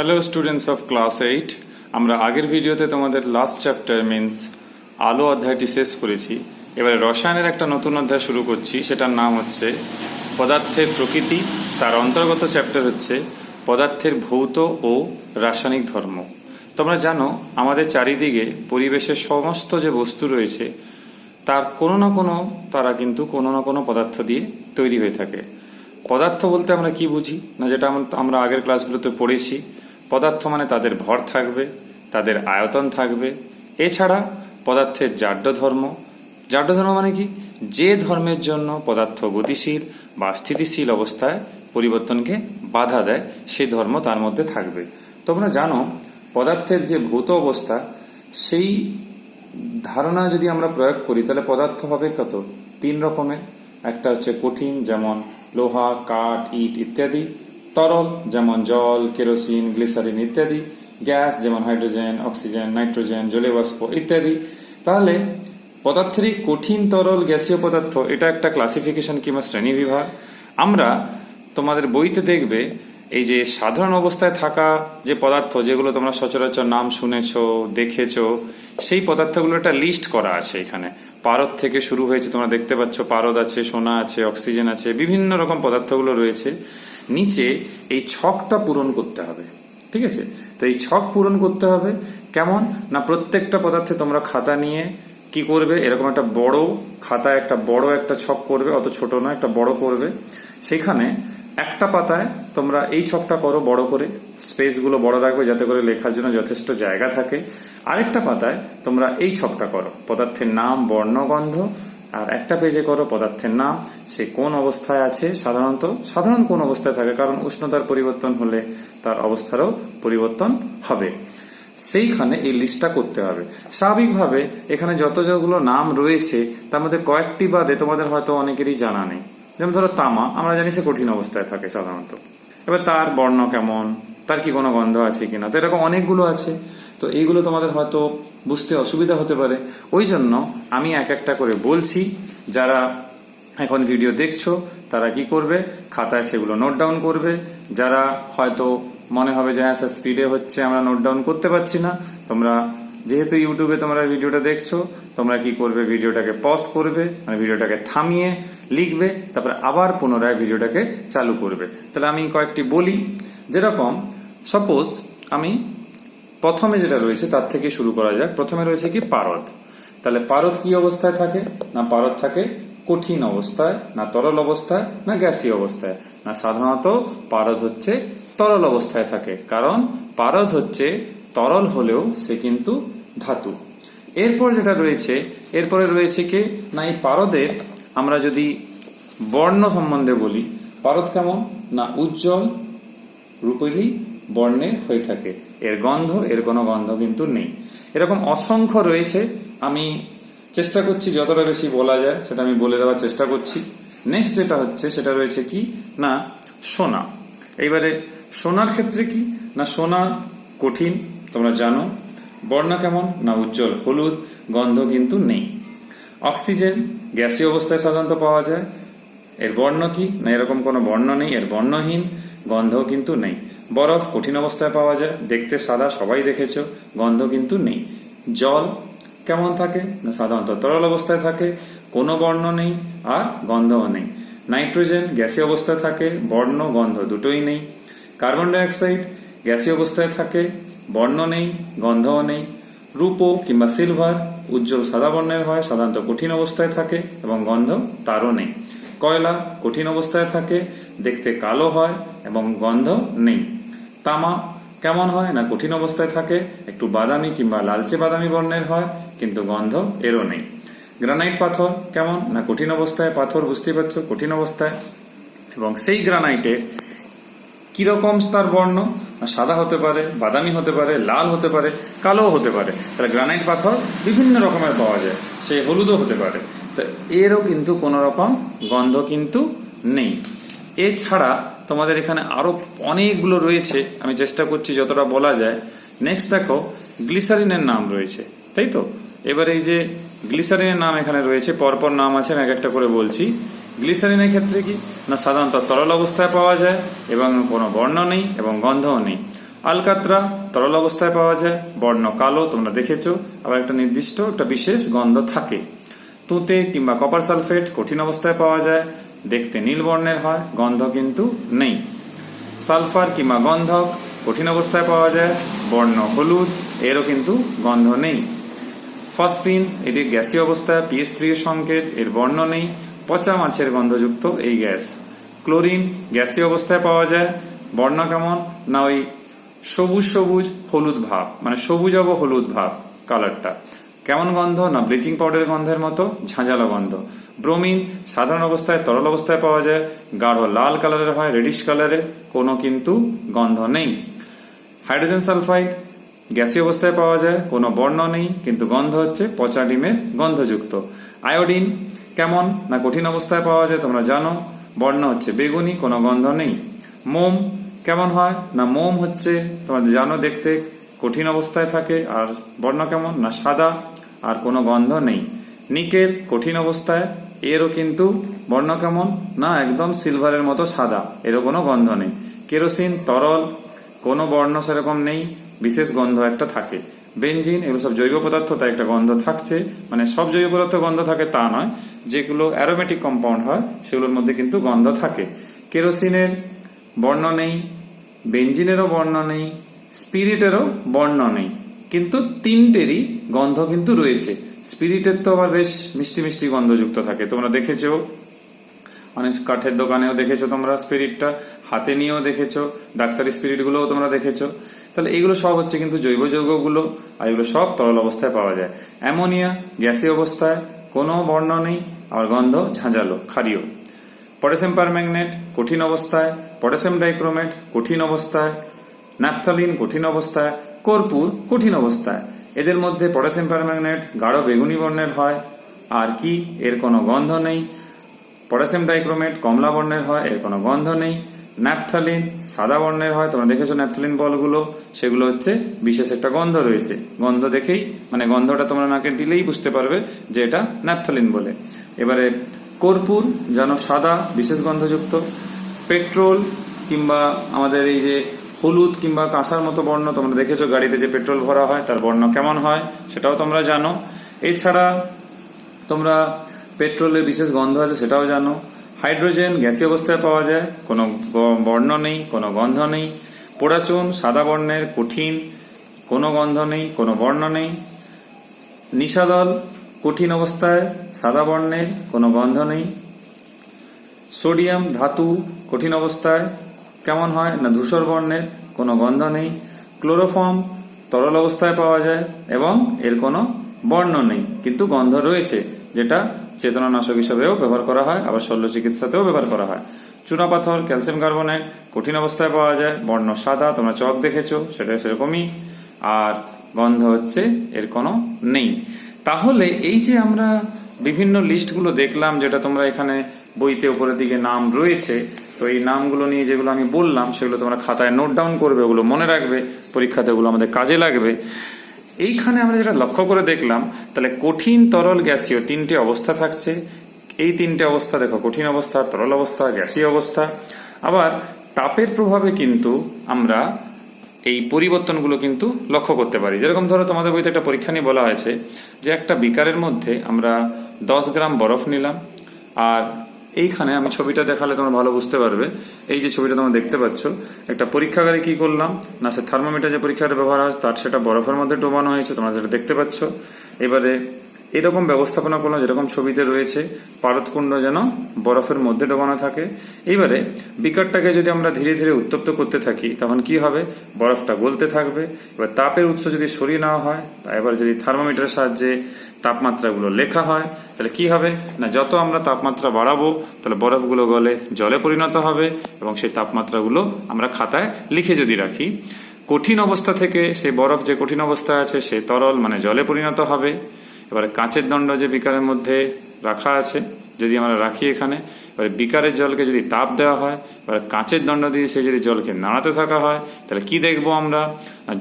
Hello students of class 8। আমরা আগের ভিডিওতে তোমাদের লাস্ট চ্যাপ্টার মিন্স আলো অধ্যায়টি শেষ করেছি। এবারে রসায়নের একটা নতুন অধ্যায় শুরু করছি, সেটার নাম হচ্ছে পদার্থের প্রকৃতি। তার অন্তর্গত চ্যাপ্টার হচ্ছে পদার্থের ভৌত ও রাসায়নিক ধর্ম। তোমরা জানো আমাদের চারিদিকে পরিবেশের সমস্ত যে বস্তু রয়েছে তার কোনো না কোনো তারা কিন্তু কোনো না কোনো পদার্থ দিয়ে তৈরি হয়ে থাকে। পদার্থ বলতে আমরা কি বুঝি না, যেটা আমরা আগের ক্লাসগুলোতে পড়েছি, পদার্থ মানে তাদের ভর থাকবে, তাদের আয়তন থাকবে। এছাড়া পদার্থের জাড্য ধর্ম মানে কি, যে ধর্মের জন্য পদার্থ গতিশীল বা স্থিতিশীল অবস্থায় পরিবর্তনকে বাধা দেয় সেই ধর্ম তার মধ্যে থাকবে। তোমরা জানো পদার্থের যে ভৌত অবস্থা সেই ধারণা যদি আমরা প্রয়োগ করি তাহলে পদার্থ হবে কত, তিন রকমের। একটা হচ্ছে কঠিন, যেমন লোহা, কাঠ, ইট ইত্যাদি; তরল যেমন জল, কেরোসিন, গ্লিসারিন ইত্যাদি; গ্যাস যেমন হাইড্রোজেন, অক্সিজেন, নাইট্রোজেন, জলীয় বাষ্প ইত্যাদি। তাহলে পদার্থেরই কঠিন, তরল, গ্যাসীয় পদার্থ, এটা একটা ক্লাসিফিকেশন কিংবা শ্রেণী বিভাগ। আমরা তোমাদের বইতে দেখবে এই যে সাধারণ অবস্থায় থাকা যে পদার্থ, যেগুলো তোমরা সচরাচর নাম শুনেছো, দেখেছো, সেই পদার্থগুলো একটা লিস্ট করা আছে এখানে। পারদ থেকে শুরু হয়েছে, তোমরা দেখতে পাচ্ছ পারদ আছে, সোনা আছে, অক্সিজেন আছে, বিভিন্ন রকম পদার্থগুলো রয়েছে। নিচে এই ছকটা পূরণ করতে হবে, ঠিক আছে? তো এই ছক পূরণ করতে হবে কেমন না, প্রত্যেকটা পদার্থে তোমরা খাতা নিয়ে কি করবে, এরকম একটা বড় খাতা, একটা ছক করবে, অত ছোট নয়, একটা বড় করবে। সেখানে একটা পাতায় তোমরা এই ছকটা করো বড় করে, স্পেসগুলো বড় রাখবে যাতে করে লেখার জন্য যথেষ্ট জায়গা থাকে। আরেকটা পাতায় তোমরা এই ছকটা করো পদার্থের নাম, বর্ণ, গন্ধ। আর একটা পেজে করো পদার্থের নাম, সে কোন অবস্থায় আছে, সাধারণ কোন অবস্থায় থাকে, কারণ উষ্ণতার পরিবর্তন হলে তার অবস্থারও পরিবর্তন হবে। সেইখানে এই লিস্টটা করতে হবে। স্বাভাবিকভাবে এখানে যতগুলো নাম রয়েছে তার মধ্যে কয়েকটি বাদে তোমাদের হয়তো অনেকেরই জানা নেই। যেমন ধরো তামা, আমরা জানি সে কঠিন অবস্থায় থাকে সাধারণত। এবার তার বর্ণ কেমন, তার কি কোনো গন্ধ আছে কিনা, তো এরকম অনেকগুলো আছে। তো এইগুলো তোমাদের হয়তো বুঝতে অসুবিধা হতে পারে, ওই জন্য আমি এক একটা করে বলছি। যারা এখন ভিডিও দেখছো তারা কি করবে, খাতায় সেগুলো নোট ডাউন করবে। যারা হয়তো মনে হবে যে হ্যাঁ স্যার স্পিডে হচ্ছে, আমরা নোট ডাউন করতে পারছি না, তোমরা যেহেতু ইউটিউবে তোমরা ভিডিওটা দেখছো, তোমরা কি করবে, ভিডিওটাকে পজ করবে, মানে ভিডিওটাকে থামিয়ে লিখবে, তারপরে আবার পুনরায় ভিডিওটাকে চালু করবে। তাহলে আমি কয়েকটি বলি, যেরকম সাপোজ আমি প্রথমে যেটা রয়েছে তার থেকে শুরু করা যাক। প্রথমে রয়েছে কি পারদ। তাহলে পারদ কি অবস্থায় থাকে না, পারদ থাকে কঠিন অবস্থায়, না তরল অবস্থায়, না গ্যাসীয় অবস্থায়। না, সাধারণত পারদ হচ্ছে তরল অবস্থায় থাকে, কারণ পারদ হচ্ছে তরল হলেও সে কিন্তু ধাতু। এরপর যেটা রয়েছে, এরপরে রয়েছে কি না, এই পারদের আমরা যদি বর্ণ সম্বন্ধে বলি, পারদ কেমন না, উজ্জ্বল রূপলি বর্ণের হয়ে থাকে। এর গন্ধ, এর কোনো গন্ধ কিন্তু নেই। এরকম অসংখ্য রয়েছে, আমি চেষ্টা করছি যতটা বেশি বলা যায় সেটা আমি বলে দেওয়ার চেষ্টা করছি। নেক্সট যেটা হচ্ছে সেটা রয়েছে কি না, সোনা। এইবারে সোনার ক্ষেত্রে কি না, সোনা কঠিন, তোমরা জানো। বর্ণ কেমন না, উজ্জ্বল হলুদ, গন্ধ কিন্তু নেই। অক্সিজেন গ্যাসীয় অবস্থায় সাধারণত পাওয়া যায়, এর বর্ণ কি না, এরকম কোনো বর্ণ নেই, এর বর্ণহীন, গন্ধ কিন্তু নেই। বরফ কঠিন অবস্থায় পাওয়া যায়, দেখতে সাদা, সবাই দেখেছো, গন্ধ কিন্তু নেই। জল কেমন থাকে না, সাধারণত তরল অবস্থায় থাকে, কোনো বর্ণ নেই আর গন্ধও নেই। নাইট্রোজেন গ্যাসীয় অবস্থায় থাকে, বর্ণ গন্ধ দুটোই নেই। কার্বন ডাইঅক্সাইড গ্যাসীয় অবস্থায় থাকে, বর্ণ নেই, গন্ধও নেই। রূপো কিংবা সিলভার উজ্জ্বল সাদা বর্ণের হয়, সাধারণত কঠিন অবস্থায় থাকে এবং গন্ধ তারও নেই। কয়লা কঠিন অবস্থায় থাকে, দেখতে কালো হয় এবং গন্ধ নেই। তামা কেমন হয় না, কঠিন অবস্থায় থাকে, একটু বাদামি কিংবা লালচে বাদামি বর্ণের হয়, কিন্তু গন্ধ এরও নেই। গ্রানাইট পাথর কেমন না, কঠিন অবস্থায়, পাথর বুঝতেই পারছো কঠিন অবস্থায়, এবং সেই গ্রানাইটের কিরকম তার বর্ণ, সাদা হতে পারে, বাদামি হতে পারে, লাল হতে পারে, কালো হতে পারে। তাহলে গ্রানাইট পাথর বিভিন্ন রকমের পাওয়া যায়, সে হলুদও হতে পারে। তো এরও কিন্তু কোন রকম গন্ধ কিন্তু নেই। এছাড়া তোমাদের এখানে আরো অনেকগুলো রয়েছে, আমি চেষ্টা করছি যতটা বলা যায়। নেক্সট দেখো, গ্লিসারিনের নাম রয়েছে, তাই তো? এবার এই যে গ্লিসারিনের নাম এখানে রয়েছে, পরপর নাম আছে, আমি এক একটা করে বলছি। গ্লিসারিনের ক্ষেত্রে কি না, সাধারণত তরল অবস্থায় পাওয়া যায় এবং কোনো বর্ণ নেই এবং গন্ধও নেই। আলকাত্রা তরল অবস্থায় পাওয়া যায়, বর্ণ কালো, তোমরা দেখেছো। আবার একটা নির্দিষ্ট একটা বিশেষ গন্ধ থাকে। তুঁতে কিংবা কপার সালফেট কঠিন অবস্থায় পাওয়া যায়, দেখতে নীল বর্ণের হয়, গন্ধ কিন্তু নেই। সালফার কিংবা গন্ধক কঠিন অবস্থায় পাওয়া যায়, বর্ণ হলুদ, এরও কিন্তু গন্ধ নেই। ফসফিন এটি গ্যাসীয় অবস্থায়, pH3 এর সংকেত, এর বর্ণ নেই, পচা মাছের গন্ধযুক্ত এই গ্যাস। ক্লোরিন গ্যাসীয় অবস্থায় পাওয়া যায়, বর্ণ কেমন না ওই সবুজ সবুজ হলুদ ভাব, মানে সবুজ হলুদ ভাব কালারটা। কেমন গন্ধ না ব্লিচিং পাউডারের গন্ধের মতো ঝাঁঝালো গন্ধ। ব্রোমিন সাধারণ অবস্থায় তরল অবস্থায় পাওয়া যায়, গাঢ় লাল কালারের হয়, রেডিশ কালারের, কোনো কিন্তু গন্ধ নেই। হাইড্রোজেন সালফাইড গ্যাসীয় অবস্থায় পাওয়া যায়, কোনো বর্ণ নেই, কিন্তু গন্ধ হচ্ছে পচা ডিমের গন্ধযুক্ত। আয়োডিন কেমন না কঠিন অবস্থায় পাওয়া যায়, তোমরা জানো, বর্ণ হচ্ছে বেগুনি, কোনো গন্ধ নেই। মোম কেমন হয় না মোম হচ্ছে তোমরা জানো দেখতে কঠিন অবস্থায় থাকে, আর বর্ণ কেমন না সাদা, আর কোনো গন্ধ নেই। নিকেল কঠিন অবস্থায়, এরও কিন্তু বর্ণ কেমন না একদম সিলভারের মতো সাদা, এরও কোনো গন্ধ নেই। কেরোসিন তরল, কোনো বর্ণ সেরকম নেই, বিশেষ গন্ধ একটা থাকে। বেনজিন এগুলো সব জৈব পদার্থ, তাই একটা গন্ধ থাকছে, মানে সব জৈব পদার্থ গন্ধ থাকে তা নয়, যেগুলো অ্যারোমেটিক কম্পাউন্ড হয় সেগুলোর মধ্যে কিন্তু গন্ধ থাকে। কেরোসিনের বর্ণ নেই, বেনজিনেরও বর্ণ নেই, স্পিরিটেরও বর্ণ নেই, কিন্তু তিনটেরই গন্ধ কিন্তু রয়েছে। স্পিরিটের তো আবার বেশ মিষ্টি মিষ্টি গন্ধযুক্ত থাকে, তোমরা দেখেছো অনেক কাঠের দোকানেও দেখেছো তোমরা স্পিরিটটা, হাতে নিয়েও দেখেছো, ডাক্তারি স্পিরিট গুলোও তোমরা দেখেছো। তাহলে এগুলো সব হচ্ছে কিন্তু জৈব যৌগগুলো, আর এগুলো সব তরল অবস্থায় পাওয়া যায়। অ্যামোনিয়া গ্যাসীয় অবস্থায়, কোনো বর্ণ নেই, আর গন্ধ ঝাঁঝালো ক্ষারীয়। পটাশিয়াম পারম্যাঙ্গনেট কঠিন অবস্থায়, পটাশিয়াম ডাইক্রোমেট কঠিন অবস্থায়, ন্যাপথলিন কঠিন অবস্থায়, কর্পূর কঠিন অবস্থায়। এদের মধ্যে পটাশিয়াম পারম্যাঙ্গনেট গাঢ় বেগুনি বর্ণের হয়, আর কি এর কোনো গন্ধ নেই। পটাশিয়াম ডাইক্রোমেট কমলা বর্ণের হয়, এর কোনো গন্ধ নেই। ন্যাপথলিন সাদা বর্ণের হয়, তোমরা দেখেছো ন্যাপথলিন বলগুলো, সেগুলো হচ্ছে বিশেষ একটা গন্ধ রয়েছে, গন্ধ দেখেই মানে গন্ধটা তোমরা নাকে দিলেই বুঝতে পারবে যে এটা ন্যাপথলিন বলে। এবারে কর্পূর যেন সাদা, বিশেষ গন্ধযুক্ত। পেট্রোল কিংবা আমাদের এই যে হলুদ কিংবা কাঁসার মতো বর্ণ, তোমরা দেখেছো গাড়িতে যে পেট্রোল ভরা হয় তার বর্ণ কেমন হয় সেটাও তোমরা জানো। এছাড়া তোমরা পেট্রোলের বিশেষ গন্ধ আছে সেটাও জানো। হাইড্রোজেন গ্যাসীয় অবস্থায় পাওয়া যায়, কোনো বর্ণ নেই, কোনো গন্ধ নেই। পোড়াচুন সাদা বর্ণের কঠিন, কোনো গন্ধ নেই, কোনো বর্ণ নেই। নিশাদল কঠিন অবস্থায় সাদা বর্ণের, কোনো গন্ধ নেই। সোডিয়াম ধাতু কঠিন অবস্থায় কেমন হয় না ধূসর বর্ণের, কোনো গন্ধ নেই। ক্লোরোফর্ম তরল অবস্থায় পাওয়া যায় এবং এর কোনো বর্ণ নেই, কিন্তু গন্ধ রয়েছে, যেটা চেতনানাশক হিসেবেও ব্যবহার করা হয়, আবার শল্য চিকিৎসাতেও ব্যবহার করা হয়। চুনাপাথর ক্যালসিয়াম কার্বনেট কঠিন অবস্থায় পাওয়া যায়, বর্ণ সাদা, তোমরা চক দেখেছো সেটা সেরকমই, আর গন্ধ হচ্ছে এর কোনো নেই। তাহলে এই যে আমরা বিভিন্ন লিস্টগুলো দেখলাম, যেটা তোমরা এখানে বইতে উপরের দিকে নাম রয়েছে, তো এই নামগুলো নিয়ে যেগুলো আমি বললাম সেগুলো তোমরা খাতায় নোট ডাউন করবে, ওগুলো মনে রাখবে, পরীক্ষাতে ওগুলো আমাদের কাজে লাগবে। এইখানে আমরা যেটা লক্ষ্য করে দেখলাম, তাহলে কঠিন তরল গ্যাসীয় তিনটে অবস্থা থাকছে। এই তিনটে অবস্থা দেখো, কঠিন অবস্থা, তরল অবস্থা, গ্যাসীয় অবস্থা। আবার তাপের প্রভাবে কিন্তু আমরা এই পরিবর্তনগুলো কিন্তু লক্ষ্য করতে পারি। যেরকম ধরো তোমাদের বইতে একটা পরীক্ষা নিয়ে বলা হয়েছে যে একটা বিকারের মধ্যে আমরা 10 গ্রাম বরফ নিলাম, আর এইখানে আমি ছবিটা দেখালে তোমরা ভালো বুঝতে পারবে। এই যে ছবিটা তোমরা দেখতে পাচ্ছ, একটা পরীক্ষাগারে কি করলাম না, সে থার্মোমিটার যে পরীক্ষাগারে ব্যবহার হয় তার সেটা বরফের মধ্যে ডোবানো হয়েছে, তোমরা যেটা দেখতে পাচ্ছ। এবারে এরকম ব্যবস্থাপনা করলো যেরকম ছবিতে রয়েছে, পারদকুণ্ড যেন বরফের মধ্যে ডোবানো থাকে। এইবারে বিকারটাকে যদি আমরা ধীরে ধীরে উত্তপ্ত করতে থাকি, তখন কি হবে, বরফটা গলতে থাকবে। এবার তাপের উৎস যদি সরিয়ে নেওয়া হয়, এবার যদি থার্মোমিটারের সাহায্যে তাপমাত্রাগুলো লেখা হয়, তাহলে কি হবে না, যত আমরা তাপমাত্রা বাড়াবো তাহলে বরফগুলো গলে জলে পরিণত হবে, এবং সেই তাপমাত্রাগুলো আমরা খাতায় লিখে যদি রাখি, কঠিন অবস্থা থেকে সেই বরফ যে কঠিন অবস্থায় আছে সে তরল মানে জলে পরিণত হবে। এবারে কাঁচের দণ্ড যে বিকারের মধ্যে রাখা আছে, যদি আমরা রাখি এখানে, এবারে বিকারের জলকে যদি তাপ দেওয়া হয়, এবারে কাঁচের দণ্ড দিয়ে সে যদি জলকে নাড়াতে থাকা হয়, তাহলে কি দেখবো আমরা,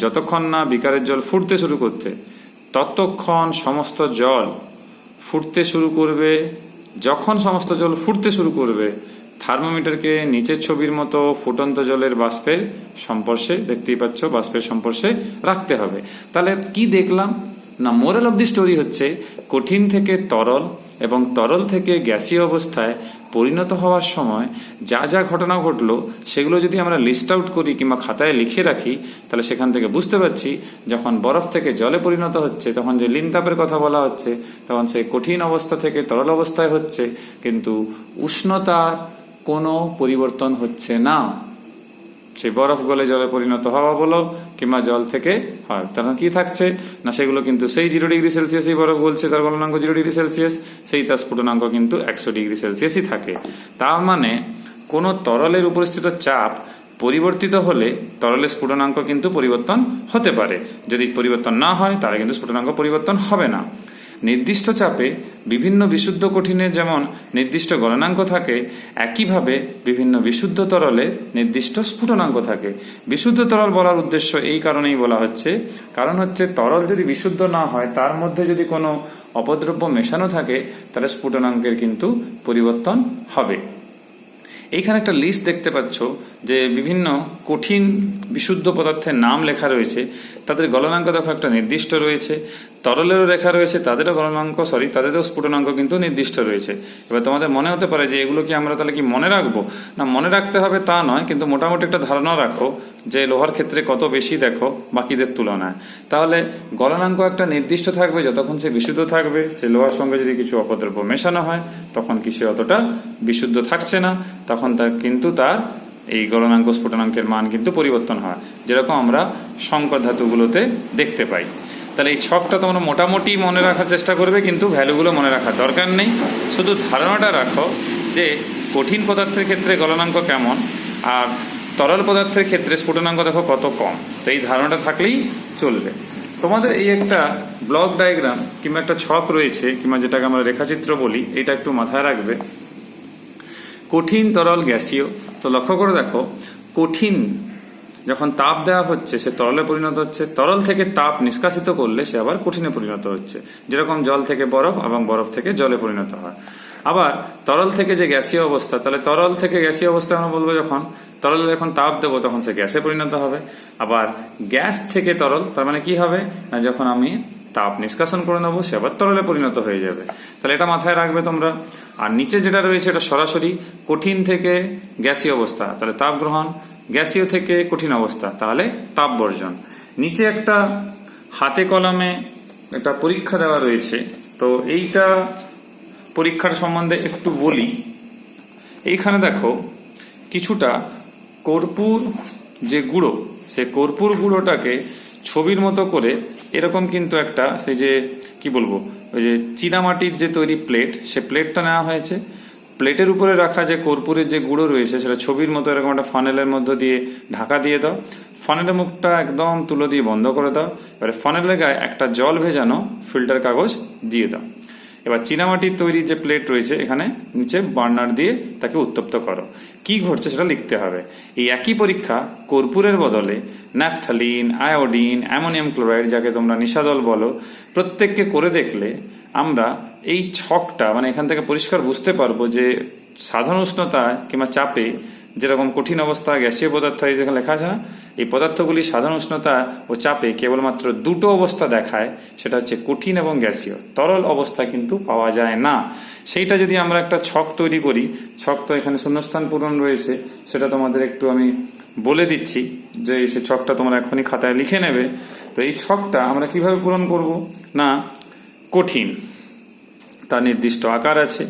যতক্ষণ না বিকারের জল ফুটতে শুরু করতে, ততক্ষণ সমস্ত জল ফুটতে শুরু করবে। যখন সমস্ত জল ফুটতে শুরু করবে, থার্মোমিটারকে নিচের ছবির মতো ফুটন্ত জলের বাষ্পের সম্পর্কে, দেখতেই পাচ্ছ বাষ্পের সম্পর্কে রাখতে হবে। তাহলে কি দেখলাম না, মোরাল অফ দি স্টোরি হচ্ছে কঠিন থেকে তরল এবং তরল থেকে গ্যাসীয় অবস্থায় পরিণত হওয়ার সময় যা যা ঘটনা ঘটলো সেগুলো যদি আমরা লিস্ট আউট করি কিংবা খাতায় লিখে রাখি, তাহলে সেখান থেকে বুঝতে পারছি যখন বরফ থেকে জলে পরিণত হচ্ছে, তখন যে লিনতাপের কথা বলা হচ্ছে, তখন সে কঠিন অবস্থা থেকে তরল অবস্থায় হচ্ছে, কিন্তু উষ্ণতার কোনো পরিবর্তন হচ্ছে না। সেই বরফ গলে জলে পরিণত হওয়া বলো কিংবা জল থেকে হয়, তখন কি থাকছে না, সেগুলো কিন্তু সেই 0°C এই বরফ গলছে, তার গলনাঙ্ক 0°C, সেই তার স্ফুটনাঙ্ক কিন্তু 100°C থাকে। তার মানে কোনো তরলের উপস্থিত চাপ পরিবর্তিত হলে তরলের স্ফুটনাঙ্ক কিন্তু পরিবর্তন হতে পারে, যদি পরিবর্তন না হয় তাহলে কিন্তু স্ফুটনাঙ্ক পরিবর্তন হবে না। নির্দিষ্ট চাপে বিভিন্ন বিশুদ্ধ কঠিনের যেমন নির্দিষ্ট গলনাঙ্ক থাকে, একইভাবে বিভিন্ন বিশুদ্ধ তরলে নির্দিষ্ট স্ফুটনাঙ্ক থাকে। বিশুদ্ধ তরল বলার উদ্দেশ্য এই কারণেই বলা হচ্ছে, কারণ হচ্ছে তরল যদি বিশুদ্ধ না হয়, তার মধ্যে যদি কোনো অপদ্রব্য মেশানো থাকে, তাহলে স্ফুটনাঙ্কের কিন্তু পরিবর্তন হবে। এইখানে একটা লিস্ট দেখতে পাচ্ছ যে বিভিন্ন কঠিন বিশুদ্ধ পদার্থের নাম লেখা রয়েছে, তাদের গলনাঙ্ক দেখো একটা নির্দিষ্ট রয়েছে, তরলেরও লেখা রয়েছে, তাদেরও তাদেরও স্ফুটনাঙ্ক কিন্তু নির্দিষ্ট রয়েছে। এবার তোমাদের মনে হতে পারে যে এগুলো কি আমরা তাহলে কি মনে রাখবো? না, মনে রাখতে হবে তা নয়, কিন্তু মোটামুটি একটা ধারণা রাখো যে লোহার ক্ষেত্রে কত বেশি দেখো বাকিদের তুলনায়। তাহলে গলনাঙ্ক একটা নির্দিষ্ট থাকবে যতক্ষণ সে বিশুদ্ধ থাকবে। সে লোহার সঙ্গে যদি কিছু অপদ্রব্য মেশানো হয়, তখন কি সে অতটা বিশুদ্ধ থাকছে না, তখন তার এই গলনাঙ্ক স্ফুটনাঙ্কের মান কিন্তু পরিবর্তন হয়, যেরকম আমরা সংকর ধাতুগুলোতে দেখতে পাই। তাহলে এই ছকটা তোমরা মোটামুটি মনে রাখার চেষ্টা করবে, কিন্তু ভ্যালুগুলো মনে রাখার দরকার নেই। শুধু ধারণাটা রাখো যে কঠিন পদার্থের ক্ষেত্রে গলনাঙ্ক কেমন আর তরল পদার্থের ক্ষেত্রে স্ফুটনাঙ্ক দেখো কত কম। তো এই ধারণাটা থাকলেই চলবে। তোমাদের এই একটা ব্লক ডায়াগ্রাম কিংবা একটা ছক রয়েছে, কিংবা যেটাকে আমরা রেখাচিত্র বলি, এটা একটু মাথায় রাখবে। কঠিন, তরল, গ্যাসীয়। তো লক্ষ্য করে দেখো, কঠিন যখন তাপ দেওয়া হচ্ছে সে তরলে পরিণত হচ্ছে, তরল থেকে তাপ নিষ্কাশিত করলে সে আবার কঠিনে পরিণত হচ্ছে, যেরকম জল থেকে বরফ এবং বরফ থেকে জলে পরিণত হয়। আবার তরল থেকে যে গ্যাসীয় অবস্থা, তাহলে তরল থেকে গ্যাসীয় অবস্থা আমরা বলবো যখন তরলে যখন তাপ দেবো তখন সে গ্যাসে পরিণত হবে। আবার গ্যাস থেকে তরল, তার মানে কি হবে না, যখন আমি তাপ নিষ্কাশন করে নেবো সে আবার তরলে পরিণত হয়ে যাবে। তাহলে এটা মাথায় রাখবে তোমরা। আর নিচে যেটা রয়েছে এটা সরাসরি কঠিন থেকে গ্যাসীয় অবস্থা, তাহলে তাপ গ্রহণ, গ্যাসীয় থেকে কঠিন অবস্থা, তাহলে তাপ বর্জন। নিচে একটা হাতে কলমে একটা পরীক্ষা দেওয়া রয়েছে, তো এইটা পরীক্ষার সম্বন্ধে একটু বলি। এইখানে দেখো কিছুটা কর্পূর যে গুঁড়ো, সে কর্পূর গুঁড়োটাকে ছবির মতো করে এরকম কিন্তু একটা, সেই যে কি বলবো, ওই যে চীনামাটির যে তৈরি প্লেট, সে প্লেটটা নেওয়া হয়েছে। প্লেটের উপরে রাখা যে কর্পূরের যে গুঁড়ো রয়েছে সেটা ছবির মতো এরকম একটা ফানেলের মধ্যে দিয়ে ঢাকা দিয়ে দাও। ফানেলের মুখটা একদম তুলো দিয়ে বন্ধ করে দাও। এবারে ফানেলের গায়ে একটা জল ভেজানো ফিল্টার কাগজ দিয়ে দাও। এবার চীনামাটির তৈরি যে প্লেট রয়েছে এখানে নিচে বার্নার দিয়ে তাকে উত্তপ্ত করো। কি ঘটছে সেটা লিখতে হবে। এই একই পরীক্ষা কর্পূরের বদলে ন্যাপথালিন, আয়োডিন, অ্যামোনিয়াম ক্লোরাইড, যাকে তোমরা নিশাদল বলো, প্রত্যেককে করে দেখলে আমরা এই ছকটা, মানে এখান থেকে পরিষ্কার বুঝতে পারবো যে সাধারণ উষ্ণতায় কিংবা চাপে যেরকম কঠিন অবস্থা গ্যাসীয় পদার্থ যেখানে লেখা আছে না, এই পদার্থগুলি সাধারণ উষ্ণতা ও চাপে কেবলমাত্র দুটো অবস্থা দেখায়, সেটা হচ্ছে কঠিন এবং গ্যাসীয়। তরল অবস্থা কিন্তু পাওয়া যায় না। সেইটা যদি আমরা একটা ছক তৈরি করি, ছক তো এখানে শূন্যস্থান পূরণ রয়েছে, সেটা তোমাদের একটু আমি বলে দিচ্ছি যে সে ছকটা তোমরা এখনই খাতায় লিখে নেবে। তো এই ছকটা আমরা কিভাবে পূরণ করব না, কঠিন তার নির্দিষ্ট আকার আছে,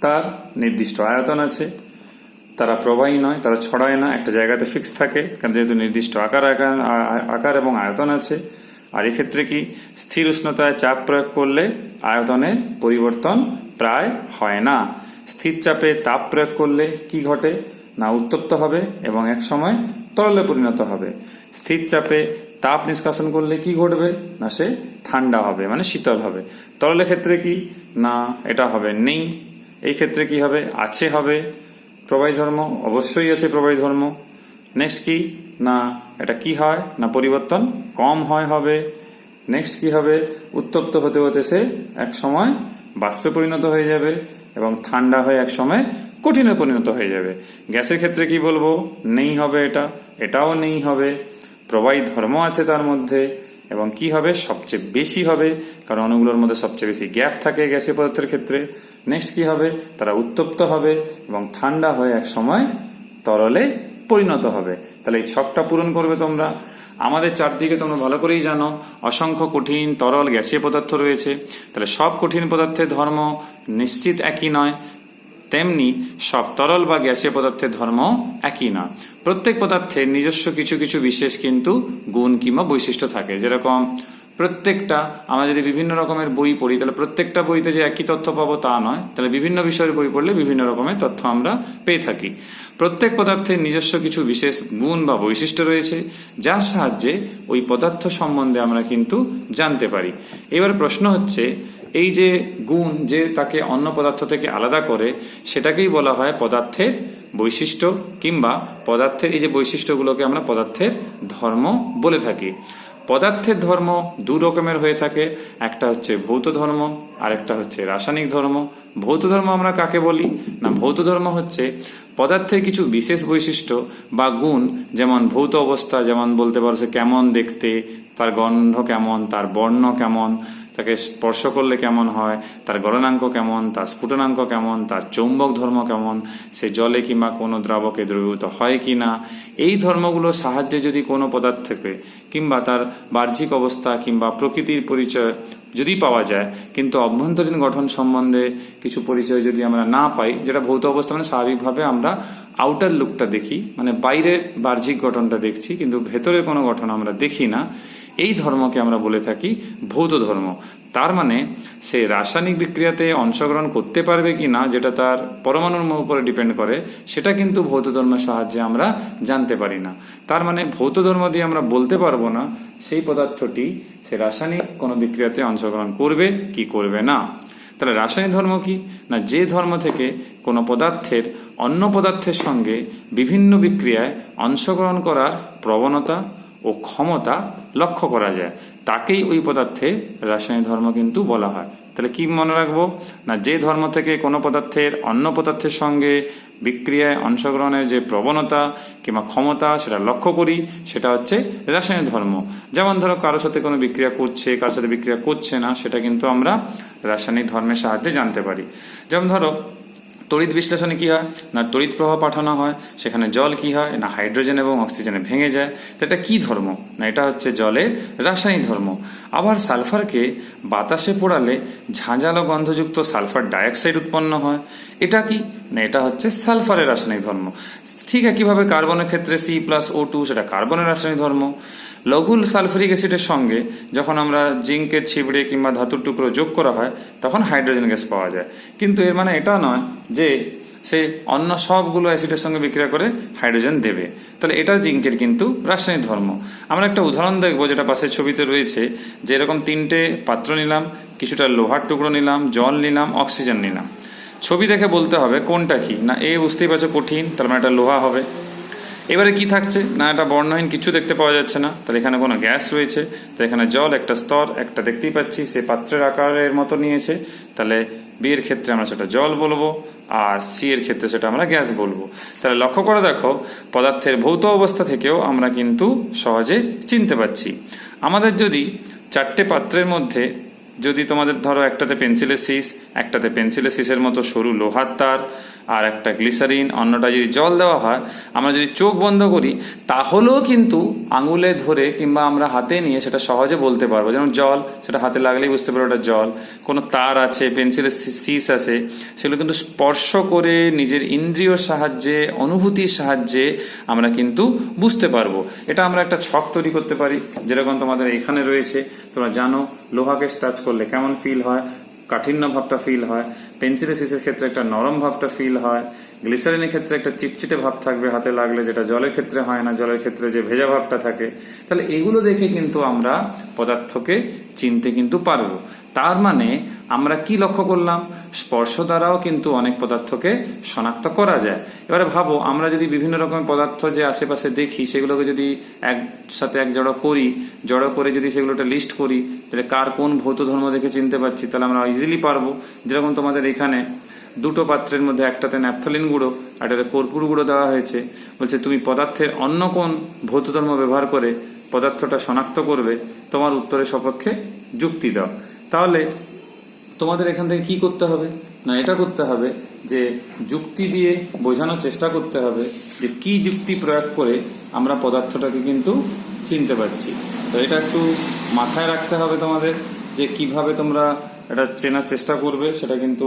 তার নির্দিষ্ট আয়তন আছে, তারা প্রবাহী নয়, তারা ছড়ায় না, একটা জায়গাতে ফিক্স থাকে, কারণ যেহেতু নির্দিষ্ট আকার এবং আয়তন আছে। আর এক্ষেত্রে কি স্থির উষ্ণতায় চাপ প্রয়োগ করলে আয়তনের পরিবর্তন প্রায় হয় না। স্থির চাপে তাপ প্রয়োগ করলে কি ঘটে না, উত্তপ্ত হবে এবং এক সময় তরলে পরিণত হবে। স্থির চাপে তাপ নিষ্কাশন করলে কি ঘটবে না, সে ঠান্ডা হবে, মানে শীতল হবে। তরলের ক্ষেত্রে কি না, এটা হবে নেই। এই ক্ষেত্রে কি হবে, আছে হবে। প্রবাহী ধর্ম অবশ্যই আছে, প্রবাহী ধর্ম। নেক্সট কি না, এটা কি হয় না, পরিবর্তন কম হবে। নেক্সট কি হবে, উত্তপ্ত হতে হতে সে এক সময় বাষ্পে পরিণত হয়ে যাবে এবং ঠান্ডা হয়ে এক সময় কঠিনে পরিণত হয়ে যাবে। গ্যাসের ক্ষেত্রে কি বলবো, নেই হবে, এটাও নেই হবে, প্রবাহী ধর্ম আছে তার মধ্যে, এবং কি হবে, সবচেয়ে বেশি হবে, কারণ অণুগুলোর মধ্যে সবচেয়ে বেশি গ্যাপ থাকে গ্যাসীয় পদার্থের ক্ষেত্রে। নেক্সট কি হবে, তারা উত্তপ্ত হবে এবং ঠান্ডা হয়ে এক সময় তরলে পরিণত হবে। তাহলে এই ছকটা পূরণ করবে তোমরা। আমাদের চারদিকে তোমরা ভালো করেই জানো অসংখ্য কঠিন তরল গ্যাসীয় পদার্থ রয়েছে। তাহলে সব কঠিন পদার্থের ধর্ম নিশ্চিত একই নয়, তেমনি সব তরল বা গ্যাসীয় পদার্থের ধর্ম একই নয়। প্রত্যেক পদার্থের নিজস্ব কিছু কিছু বিশেষ কিন্তু গুণ কিংবা বৈশিষ্ট্য থাকে। যেরকম প্রত্যেকটা, আমরা যদি বিভিন্ন রকমের বই পড়ি তাহলে প্রত্যেকটা বইতে যে একই তথ্য পাবো তা নয়, তাহলে বিভিন্ন বিষয়ের বই পড়লে বিভিন্ন রকমের তথ্য আমরা পেয়ে থাকি। প্রত্যেক পদার্থের নিজস্ব কিছু বিশেষ গুণ বা বৈশিষ্ট্য রয়েছে, যার সাহায্যে ওই পদার্থ সম্বন্ধে আমরা কিন্তু জানতে পারি। এবার প্রশ্ন হচ্ছে, এই যে গুণ যে তাকে অন্য পদার্থ থেকে আলাদা করে, সেটাকেই বলা হয় পদার্থের বৈশিষ্ট্য, কিংবা পদার্থের এই যে বৈশিষ্ট্যগুলোকে আমরা পদার্থের ধর্ম বলে থাকি। পদার্থের ধর্ম দু রকমের হয়ে থাকে, একটা হচ্ছে ভৌত ধর্ম আর একটা হচ্ছে রাসায়নিক ধর্ম। ভৌত ধর্ম আমরা কাকে বলি না, ভৌত ধর্ম হচ্ছে পদার্থের কিছু বিশেষ বৈশিষ্ট্য বা গুণ, যেমন ভৌত অবস্থা, যেমন বলতে পারো সে কেমন দেখতে, তার গন্ধ কেমন, তার বর্ণ কেমন, তাকে স্পর্শ করলে কেমন হয়, তার গলনাঙ্ক কেমন, তার স্ফুটনাঙ্ক কেমন, তার চৌম্বক ধর্ম কেমন, সে জলে কিংবা কোনো দ্রাবকে দ্রবীভূত হয় কি না। এই ধর্মগুলোর সাহায্যে যদি কোনো পদার্থকে কিংবা তার বাহ্যিক অবস্থা কিংবা প্রকৃতির পরিচয় যদি পাওয়া যায়, কিন্তু অভ্যন্তরীণ গঠন সম্বন্ধে কিছু পরিচয় যদি আমরা না পাই, যেটা ভৌত অবস্থা মানে স্বাভাবিকভাবে আমরা আউটার লুকটা দেখি, মানে বাইরের বাহ্যিক গঠনটা দেখছি, কিন্তু ভেতরের কোনো গঠন আমরা দেখি না, এই ধর্মকে আমরা বলে থাকি ভৌত ধর্ম। তার মানে সে রাসায়নিক বিক্রিয়াতে অংশগ্রহণ করতে পারবে কি না, যেটা তার পরমাণুর উপরে ডিপেন্ড করে, সেটা কিন্তু ভৌত ধর্মের সাহায্যে আমরা জানতে পারি না। তার মানে ভৌত ধর্ম দিয়ে আমরা বলতে পারবো না সেই পদার্থটি সে রাসায়নিক কোনো বিক্রিয়াতে অংশগ্রহণ করবে কি করবে না। তাহলে রাসায়নিক ধর্ম কি না, যে ধর্ম থেকে কোনো পদার্থের অন্য পদার্থের সঙ্গে বিভিন্ন বিক্রিয়ায় অংশগ্রহণ করার প্রবণতা ও ক্ষমতা লক্ষ্য করা যায়, তাকেই ওই পদার্থের রাসায়নিক ধর্ম কিন্তু বলা হয়। তাহলে কি মনে রাখবো না, যে ধর্ম থেকে কোনো পদার্থের অন্য পদার্থের সঙ্গে বিক্রিয়ায় অংশগ্রহণের যে প্রবণতা কিংবা ক্ষমতা সেটা লক্ষ্য করি, সেটা হচ্ছে রাসায়নিক ধর্ম। যেমন ধরো কারোর সাথে কোনো বিক্রিয়া করছে, কারোর সাথে বিক্রিয়া করছে না, সেটা কিন্তু আমরা রাসায়নিক ধর্মের সাহায্যে জানতে পারি। যেমন ধরো তড়িৎ বিশ্লেষণে কি হয় না, তড়িৎ প্রবাহ পাঠানো হয়, সেখানে জল কি হয় না, হাইড্রোজেন এবং অক্সিজেনে ভেঙে যায়। তো এটা কি ধর্ম না, এটা হচ্ছে জলের রাসায়নিক ধর্ম। আবার সালফারকে বাতাসে পোড়ালে ঝাঁঝালো গন্ধযুক্ত সালফার ডাইঅক্সাইড উৎপন্ন হয়, এটা কি না, এটা হচ্ছে সালফারের রাসায়নিক ধর্ম। ঠিক একইভাবে কার্বনের ক্ষেত্রে C+O2, সেটা কার্বনের রাসায়নিক ধর্ম। লঘু সালফারিক অ্যাসিডের সঙ্গে যখন আমরা জিঙ্কের ছিবড়ে কিংবা ধাতুর টুকরো যোগ করা হয়, তখন হাইড্রোজেন গ্যাস পাওয়া যায়। কিন্তু এর মানে এটা নয় যে সে অন্য সবগুলো অ্যাসিডের সঙ্গে বিক্রিয়া করে হাইড্রোজেন দেবে। তাহলে এটা জিঙ্কের কিন্তু রাসায়নিক ধর্ম। আমরা একটা উদাহরণ দেখবো, যেটা পাশের ছবিতে রয়েছে, যে এরকম তিনটে পাত্র নিলাম, কিছুটা লোহার টুকরো নিলাম, জল নিলাম, অক্সিজেন নিলাম। ছবি দেখে বলতে হবে কোনটা কি না, বুঝতেই পারছো কঠিন, তার মানে এটা লোহা হবে। এবারে কি থাকছে না, এটা বর্ণহীন, কিছু দেখতে পাওয়া যাচ্ছে না, তাহলে এখানে কোনো গ্যাস রয়েছে। তো এখানে জল একটা স্তর, একটা দেখতেই পাচ্ছি সে পাত্রের আকারের মতো নিয়েছে, তাহলে বি এর ক্ষেত্রে আমরা সেটা জল বলবো, আর সি এর ক্ষেত্রে সেটা আমরা গ্যাস বলবো। তাহলে লক্ষ্য করে দেখো, পদার্থের ভৌত অবস্থা থেকেও আমরা কিন্তু সহজে চিনতে পারছি। আমাদের যদি চারটে পাত্রের মধ্যে যদি তোমাদের ধরো একটাতে পেন্সিলের শীষ, একটাতে পেন্সিলের শীষের মতো সরু লোহার তার, আর একটা গ্লিসারিন, অন্যটা যদি জল দেওয়া হয়, আমরা যদি চোখ বন্ধ করি তাহলেও কিন্তু আঙুলে ধরে কিংবা আমরা হাতে নিয়ে সেটা সহজে বলতে পারবো। যেমন জল, সেটা হাতে লাগলেই বুঝতে পারবো ওটা জল। কোনো তার আছে, পেন্সিলের শীষ আছে, সেগুলো কিন্তু স্পর্শ করে নিজের ইন্দ্রিয়র সাহায্যে, অনুভূতির সাহায্যে আমরা কিন্তু বুঝতে পারবো। এটা আমরা একটা ছক তৈরি করতে পারি, যেরকম তোমাদের এখানে রয়েছে। তোমরা জানো লোহাকে টাচ করলে কেমন ফিল হয়, কাঠিন্য ভাবটা ফিল হয়। পেন্সিলের শীষের ক্ষেত্রে একটা নরম ভাবটা ফিল হয়। গ্লিসারিনের ক্ষেত্রে একটা চিটচিটে ভাব থাকবে হাতে লাগলে, যেটা জলের ক্ষেত্রে হয় না, জলের ক্ষেত্রে যে ভেজা ভাবটা থাকে। তাহলে এগুলো দেখে কিন্তু আমরা পদার্থকে চিনতে কিন্তু পারবো। তার মানে আমরা কি লক্ষ্য করলাম, স্পর্শ দ্বারাও কিন্তু অনেক পদার্থকে শনাক্ত করা যায়। এবারে ভাবো, আমরা যদি বিভিন্ন রকমের পদার্থ যে আশেপাশে দেখি, সেগুলোকে যদি একসাথে এক জড়ো করে যদি সেগুলোটা লিস্ট করি, তাহলে কার কোন ভৌত ধর্ম দেখে চিনতে পারছি, তাহলে আমরা ইজিলি পারবো। যেরকম তোমাদের এখানে দুটো পাত্রের মধ্যে একটাতে ন্যাপথলিন গুঁড়ো একটাতে কর্পূর গুঁড়ো দেওয়া হয়েছে। বলছে তুমি পদার্থের অন্য কোন ভৌত ধর্ম ব্যবহার করে পদার্থটা শনাক্ত করবে, তোমার উত্তরের সপক্ষে যুক্তি দাও। তাহলে তোমাদের এখান থেকে কি করতে হবে না, এটা করতে হবে যে যুক্তি দিয়ে বোঝানোর চেষ্টা করতে হবে যে কি যুক্তি প্রয়োগ করে আমরা পদার্থটাকে কিন্তু চিনতে পারছি। তো এটা একটু মাথায় রাখতে হবে তোমাদের, যে কিভাবে তোমরা এটা চেনার চেষ্টা করবে সেটা কিন্তু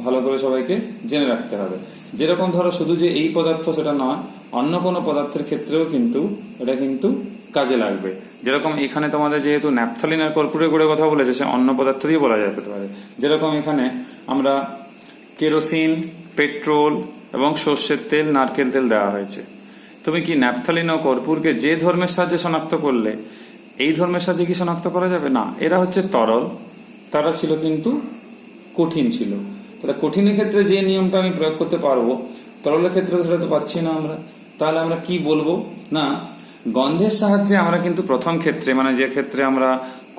ভালো করে সবাইকে জেনে রাখতে হবে। যেরকম ধরো শুধু যে এই পদার্থ সেটা নয়, অন্য কোনো পদার্থের ক্ষেত্রেও কিন্তু এটা কিন্তু কাজে লাগবে। যেরকম এখানে তোমাদের যেহেতু ন্যাপথলিন আর কর্পূরের গুঁড়োর কথা বলেছে, সে অন্য পদার্থ দিয়ে বলা যেতে পারে। যেরকম এখানে আমরা কেরোসিন, পেট্রোল এবং সর্ষের তেল, নারকেল তেল দেওয়া হয়েছে। তুমি কি ন্যাপথলিন ও কর্পূরকে যে ধর্মের সাহায্যে শনাক্ত করলে, এই ধর্মের সাহায্যে কি শনাক্ত করা যাবে না? এরা হচ্ছে তরল, তারা ছিল কিন্তু কঠিন ছিল। তাহলে কঠিনের ক্ষেত্রে যে নিয়মটা আমি প্রয়োগ করতে পারবো, তরলের ক্ষেত্রে সেটা তো পাচ্ছি না আমরা। তাহলে আমরা কি বলবো না, গন্ধের সাহায্যে আমরা কিন্তু প্রথম ক্ষেত্রে, মানে যে ক্ষেত্রে আমরা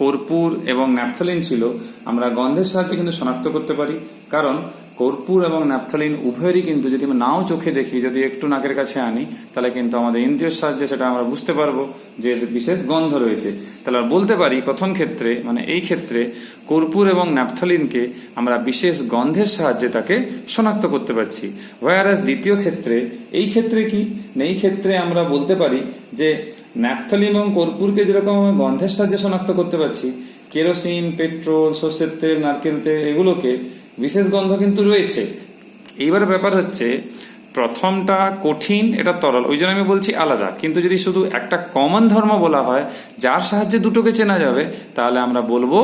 কর্পূর এবং ন্যাপথলিন ছিল, আমরা গন্ধের সাহায্যে কিন্তু শনাক্ত করতে পারি। কারণ কর্পূর এবং ন্যাপথলিন উভয়েরই কিন্তু যদি আমরা নাও চোখে দেখি, যদি একটু নাকের কাছে আনি, তাহলে কিন্তু আমাদের ইন্দ্রিয়ের সাহায্যে সেটা আমরা বুঝতে পারবো যে বিশেষ গন্ধ রয়েছে। তাহলে বলতে পারি প্রথম ক্ষেত্রে, মানে এই ক্ষেত্রে কর্পূর এবং ন্যাপথলিনকে আমরা বিশেষ গন্ধের সাহায্যে তাকে শনাক্ত করতে পারছি। ওয়ারাস দ্বিতীয় ক্ষেত্রে, এই ক্ষেত্রে কি, এই ক্ষেত্রে আমরা বলতে পারি যে ন্যাপথলিন এবং কর্পূরকে যেরকম আমরা গন্ধের সাহায্যে শনাক্ত করতে পারছি, কেরোসিন, পেট্রোল, সর্ষের তেল, নারকেল তেল এগুলোকে বিশেষ গন্ধ কিন্তু রয়েছে। এইবার ব্যাপার হচ্ছে প্রথমটা কঠিন, এটা তরল, ওই জন্য আমি বলছি আলাদা। কিন্তু যদি শুধু একটা কমন ধর্ম বলা হয় যার সাহায্যে দুটোকে চেনা যাবে, তাহলে আমরা বলবো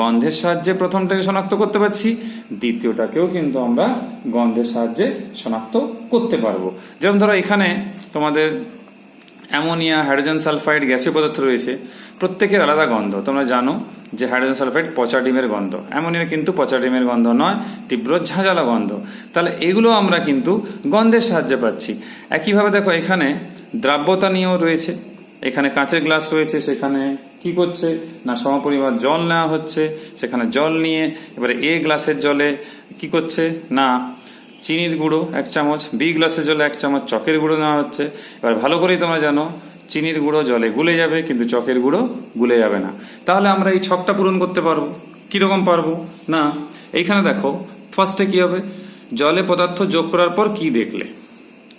গন্ধের সাহায্যে প্রথমটাকে শনাক্ত করতে পারছি, দ্বিতীয়টাকেও কিন্তু আমরা গন্ধের সাহায্যে শনাক্ত করতে পারবো। যেমন ধরো এখানে তোমাদের অ্যামোনিয়া, হাইড্রোজেন সালফাইড গ্যাসীয় পদার্থ রয়েছে, প্রত্যেকের আলাদা গন্ধ। তোমরা জানো যে হাইড্রোজেন সালফাইড পচা ডিমের গন্ধ, অ্যামোনিয়া কিন্তু পচা ডিমের গন্ধ নয়, তীব্র ঝাঁঝালো গন্ধ। তাহলে এগুলো আমরা কিন্তু গন্ধের সাহায্যে পাচ্ছি। একইভাবে দেখো এখানে দ্রাব্যতা নিয়েও রয়েছে, এখানে কাঁচের গ্লাস রয়েছে, সেখানে কি করছে না সমপরিমাণ জল নেওয়া হচ্ছে, সেখানে জল নিয়ে এবারে এ গ্লাসের জলে কি করছে না চিনির গুঁড়ো 1 চামচ, বি গ্লাসের জলে 1 চামচ চকের গুঁড়ো নেওয়া হচ্ছে। এবার ভালো করেই তোমরা জানো চিনির গুঁড়ো জলে গুলে যাবে, কিন্তু চকের গুঁড়ো গুলে যাবে না। তাহলে আমরা এই ছকটা পূরণ করতে পারবো। কিরকম পারবো না, এইখানে দেখো ফার্স্টে কি হবে, জলে পদার্থ যোগ করার পর কি দেখলে,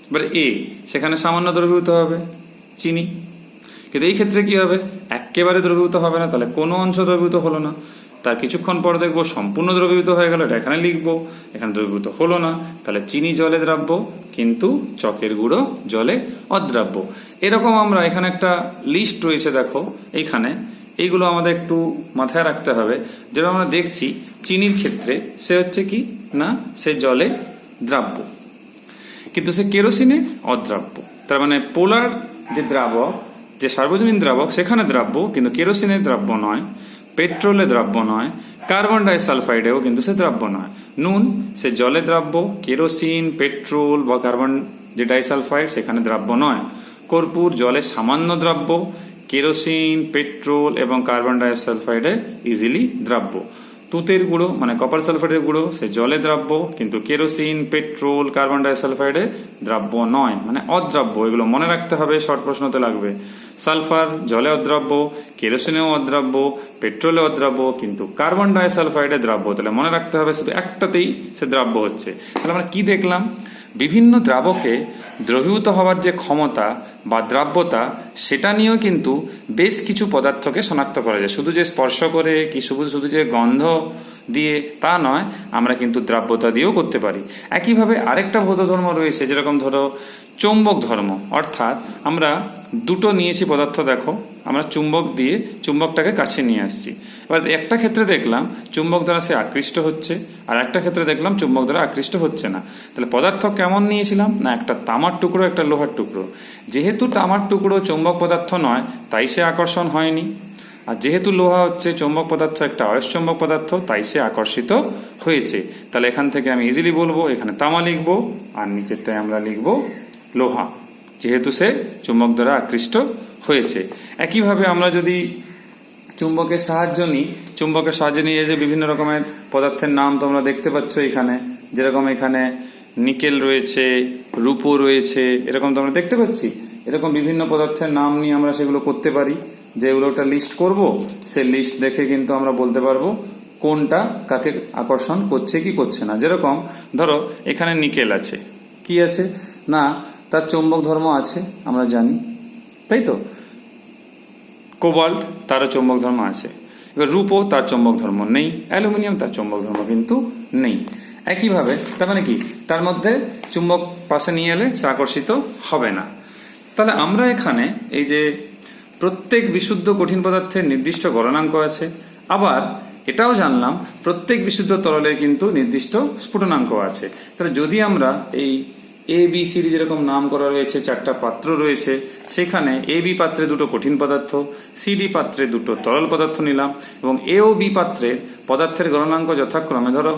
এবার এ সেখানে সামান্য দ্রবীভূত হবে চিনি, কিন্তু এই ক্ষেত্রে কি হবে, একেবারে দ্রবীভূত হবে না, তাহলে কোনো অংশ দ্রবীভূত হলো না। তার কিছুক্ষণ পর দেখবো সম্পূর্ণ দ্রবীভূত হয়ে গেল, এটা এখানে লিখবো, এখানে দ্রবীভূত হলো না, তাহলে চিনি জলে দ্রাব্য কিন্তু চকের গুঁড়ো জলে অদ্রাব্য। এরকম আমরা এখানে একটা লিস্ট রয়েছে দেখো এইখানে, এইগুলো আমাদের একটু মাথায় রাখতে হবে। যেটা আমরা দেখছি চিনির ক্ষেত্রে সে হচ্ছে কি না সে জলে দ্রাব্য, কিন্তু সে কেরোসিনে অদ্রাব্য। তার মানে পোলার যে দ্রাবক, যে সার্বজনীন দ্রাবক সেখানে দ্রাব্য, কিন্তু কেরোসিনে দ্রাব্য নয়, পেট্রোলে দ্রাব্য নয়, কার্বন ডাইসালফাইডেও কিন্তু সে দ্রাব্য নয়। নুন সে জলে দ্রাব্য, কেরোসিন, পেট্রোল বা কার্বন যে ডাইসালফাইড সেখানে দ্রাব্য নয়। কর্পূর জলে সামান্য দ্রাব্য, কেরোসিন, পেট্রোল এবং কার্বন ডাইসালফাইডে ইজিলি দ্রাব্য। তুঁতের গুঁড়ো মানে কপার সালফাইডের গুঁড়ো সে জলে দ্রাব্য, কিন্তু কেরোসিন, পেট্রোল, কার্বন ডাইসালফাইডে দ্রাব্য নয়, মানে অদ্রাব্য। এগুলো মনে রাখতে হবে, শর্ট প্রশ্নতে লাগবে। সালফার জলে অদ্রাব্য, কেরোসিনেও অদ্রাব্য, পেট্রোলে অদ্রাব্য, কিন্তু কার্বন ডাইসালফাইডে দ্রাব্য। তাহলে মনে রাখতে হবে শুধু একটাতেই সে দ্রাব্য হচ্ছে। তাহলে আমরা কি দেখলাম, বিভিন্ন দ্রাবকে দ্রবীভূত হওয়ার যে ক্ষমতা বা দ্রাব্যতা, সেটা নিয়েও কিন্তু বেশ কিছু পদার্থকে শনাক্ত করা যায়। শুধু যে স্পর্শ করে কি শুধু যে গন্ধ দিয়ে তা নয়, আমরা কিন্তু দ্রাব্যতা দিয়েও করতে পারি। একইভাবে আরেকটা ভৌত ধর্ম রয়েছে, যেরকম ধরো চৌম্বক ধর্ম, অর্থাৎ আমরা দুটো নিয়েছি পদার্থ, দেখো আমরা চুম্বক দিয়ে চুম্বকটাকে কাছে নিয়ে আসছি। এবার একটা ক্ষেত্রে দেখলাম চুম্বক দ্বারা সে আকৃষ্ট হচ্ছে, আর একটা ক্ষেত্রে দেখলাম চুম্বক দ্বারা আকৃষ্ট হচ্ছে না। তাহলে পদার্থ কেমন নিয়েছিলাম না একটা তামার টুকরো, একটা লোহার টুকরো। যেহেতু তামার টুকরো চৌম্বক পদার্থ নয়, তাই সে আকর্ষণ হয়নি। আর যেহেতু লোহা হচ্ছে চৌম্বক পদার্থ, একটা অয়স্চৌম্বক পদার্থ, তাই সে আকর্ষিত হয়েছে। তাহলে এখান থেকে আমি ইজিলি বলবো এখানে তামা লিখবো, আর নিচেরটায় আমরা লিখবো লোহা, যেহেতু সে চুম্বক দ্বারা আকৃষ্ট হয়েছে। একইভাবে আমরা যদি চুম্বকের সাহায্য নিই, চুম্বকের সাহায্যে নিয়ে যে বিভিন্ন রকমের পদার্থের নাম তোমরা দেখতে পাচ্ছ এখানে, যেরকম এখানে নিকেল রয়েছে, রূপো রয়েছে, এরকম তো আমরা দেখতে পাচ্ছি। এরকম বিভিন্ন পদার্থের নাম নিয়ে আমরা সেগুলো করতে পারি। যেগুলো একটা লিস্ট করব, সেই লিস্ট দেখে কিন্তু আমরা বলতে পারবো কোনটা কাকে আকর্ষণ করছে কি করছে না। যেরকম ধরো এখানে নিকেল আছে, কি আছে না তার চৌম্বক ধর্ম আছে আমরা জানি, তাই তো। কোবাল্ট তারও চৌম্বক ধর্ম আছে। এবার রূপো তার চৌম্বক ধর্ম নেই, অ্যালুমিনিয়াম তার চৌম্বক ধর্ম কিন্তু নেই। একইভাবে তার মানে কি, তার মধ্যে চুম্বক পাশে নিয়ে এলে সে আকর্ষিত হবে না। তাহলে আমরা এখানে এই যে প্রত্যেক বিশুদ্ধ কঠিন পদার্থের নির্দিষ্ট গলনাঙ্ক আছে, আবার এটাও জানলাম প্রত্যেক বিশুদ্ধ তরলের কিন্তু নির্দিষ্ট স্ফুটনাঙ্ক আছে। তাহলে যদি আমরা এই এ বি সি ডি যেরকম নাম করা রয়েছে, 4টা পাত্র রয়েছে, সেখানে এ বি পাত্রে 2টো কঠিন পদার্থ, সি ডি পাত্রে 2টো তরল পদার্থ নিলাম, এবং এ ও বি পাত্রে পদার্থের গলনাঙ্ক যথাক্রমে ধরো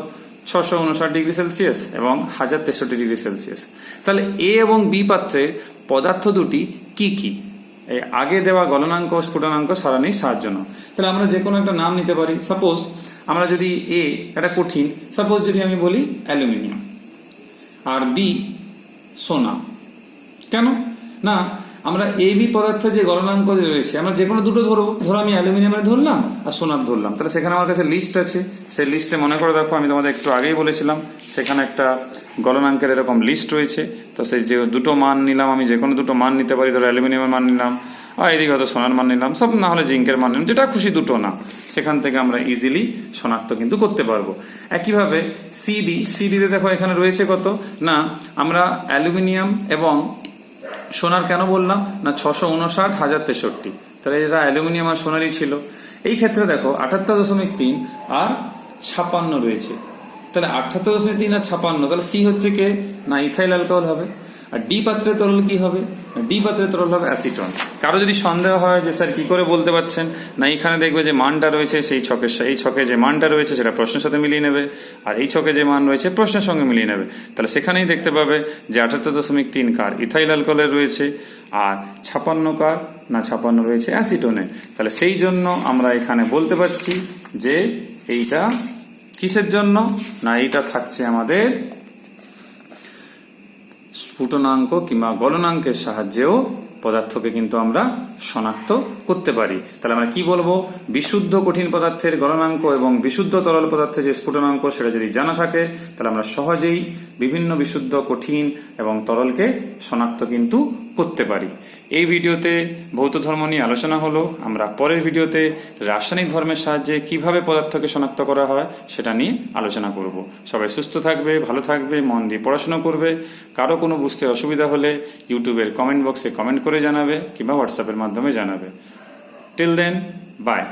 659 ডিগ্রি সেলসিয়াস এবং 1063 ডিগ্রি সেলসিয়াস। তাহলে এ এবং বি পাত্রের পদার্থ দুটি কি কি, এই আগে দেওয়া গলনাঙ্ক স্ফুটনাঙ্ক সারণীর সাহায্য নাও। তাহলে আমরা যে কোনো একটা নাম নিতে পারি। সাপোজ আমরা যদি এ একটা কঠিন, সাপোজ যদি আমি বলি অ্যালুমিনিয়াম, আর বি সোনা। কেন না, আমরা এ বি পদার্থের যে গলনাঙ্ক রয়েছে আমরা যে কোনো দুটো ধরবো। ধরো আমি অ্যালুমিনিয়ামের ধরলাম আর সোনার ধরলাম, তাহলে সেখানে আমার কাছে লিস্ট আছে। সেই লিস্টে মনে করে দেখো, আমি তোমাদের একটু আগেই বলেছিলাম সেখানে একটা গলনাঙ্কের এরকম লিস্ট রয়েছে। তো সেই যে দুটো মান নিলাম, আমি যে কোনো দুটো মান নিতে পারি। ধরো অ্যালুমিনিয়ামের মান নিলাম, আর এদিকে হয়তো সোনার মান নিলাম, সব না হলে জিঙ্কের মান নিলাম, যেটা খুশি দুটো না, সেখান থেকে আমরা ইজিলি শনাক্ত কিন্তু করতে পারবো। একইভাবে সিডিতে দেখো এখানে রয়েছে কত না, আমরা অ্যালুমিনিয়াম এবং সোনার কেন বললাম না 659, 1063, তাহলে এরা অ্যালুমিনিয়াম আর সোনারই ছিল। এই ক্ষেত্রে দেখো 78.3 আর 56 রয়েছে। তাহলে 78.3 আর 56, তাহলে সি হচ্ছে কে না ইথাইল অ্যালকোহল হবে। আর ডি পাত্রের তরল কি হবে, ডি পাত্রের তরল হবে অ্যাসিটন। কারো যদি সন্দেহ হয় যে স্যার কি করে বলতে পারছেন, না এখানে দেখবে যে মানটা রয়েছে সেই এই ছকে যে মানটা রয়েছে সেটা প্রশ্নের সাথে মিলিয়ে নেবে, আর এই ছকে যে মান রয়েছে প্রশ্নের সঙ্গে মিলিয়ে নেবে। তাহলে সেখানেই দেখতে পাবে যে 78.3 কার ইথাইল অ্যালকোহলের রয়েছে, আর 56 কার না 56 রয়েছে অ্যাসিটনে। তাহলে সেই জন্য আমরা এখানে বলতে পারছি যে এইটা কিসের জন্য না, এইটা থাকছে আমাদের স্ফুটনাঙ্ক কিংবা গলনাঙ্কের সাহায্যেও পদার্থকে কিন্তু আমরা শনাক্ত করতে পারি। তাহলে আমরা কি বলবো, বিশুদ্ধ কঠিন পদার্থের গলনাঙ্ক এবং বিশুদ্ধ তরল পদার্থের যে স্ফুটনাঙ্ক সেটা যদি জানা থাকে, তাহলে আমরা সহজেই বিভিন্ন বিশুদ্ধ কঠিন এবং তরলকে শনাক্ত কিন্তু করতে পারি। এই ভিডিওতে ভৌত ধর্ম নিয়ে আলোচনা হলো। আমরা পরের ভিডিওতে রাসায়নিক ধর্মের সাহায্যে কিভাবে পদার্থকে শনাক্ত করা হয় সেটা নিয়ে আলোচনা করব। সবাই সুস্থ থাকবে, ভালো থাকবে, মন দিয়ে পড়াশোনা করবে। কারো কোনো বুঝতে অসুবিধা হলে ইউটিউবের কমেন্ট বক্সে কমেন্ট করে জানাবে কিংবা হোয়াটসঅ্যাপের মাধ্যমে জানাবে। Till then, by.